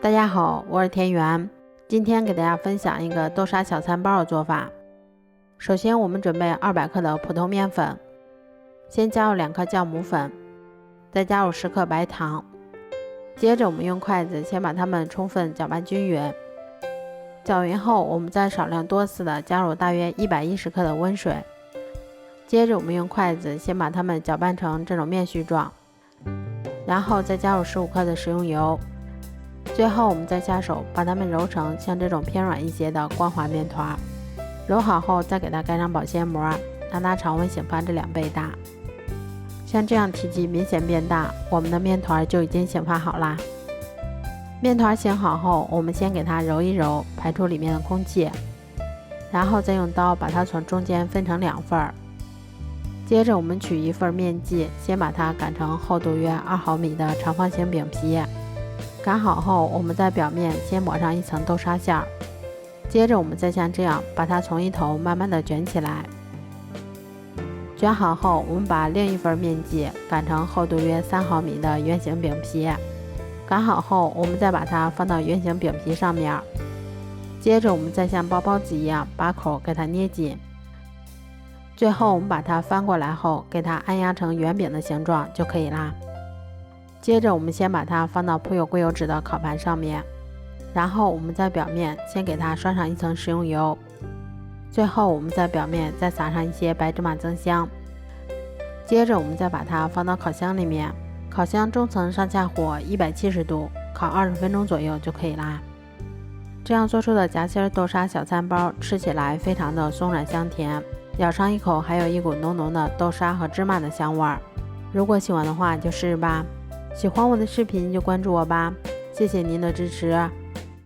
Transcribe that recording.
大家好，我是田园，今天给大家分享一个豆沙小餐包的做法。首先我们准备200克的普通面粉，先加入2克酵母粉，再加入10克白糖，接着我们用筷子先把它们充分搅拌均匀。搅匀后，我们再少量多次的加入大约110克的温水，接着我们用筷子先把它们搅拌成这种面絮状，然后再加入15克的食用油，最后我们再下手把它们揉成像这种偏软一些的光滑面团。揉好后再给它盖上保鲜膜，让它常温醒发至2倍大。像这样体积明显变大，我们的面团就已经醒发好啦。面团醒好后，我们先给它揉一揉，排出里面的空气，然后再用刀把它从中间分成2份。接着我们取一份面剂，先把它擀成厚度约2毫米的长方形饼皮。擀好后，我们在表面先抹上一层豆沙馅儿，接着我们再像这样把它从一头慢慢的卷起来。卷好后，我们把另一份面剂擀成厚度约3毫米的圆形饼皮。擀好后，我们再把它放到圆形饼皮上面，接着我们再像包包子一样把口给它捏紧。最后我们把它翻过来后，给它按压成圆饼的形状就可以啦。接着我们先把它放到铺有硅油纸的烤盘上面，然后我们在表面先给它刷上一层食用油，最后我们在表面再撒上一些白芝麻增香。接着我们再把它放到烤箱里面，烤箱中层上下火170度，烤20分钟左右就可以啦。这样做出的夹心豆沙小餐包吃起来非常的松软香甜，咬上一口还有一股浓浓的豆沙和芝麻的香味儿。如果喜欢的话就试试吧，喜欢我的视频就关注我吧，谢谢您的支持。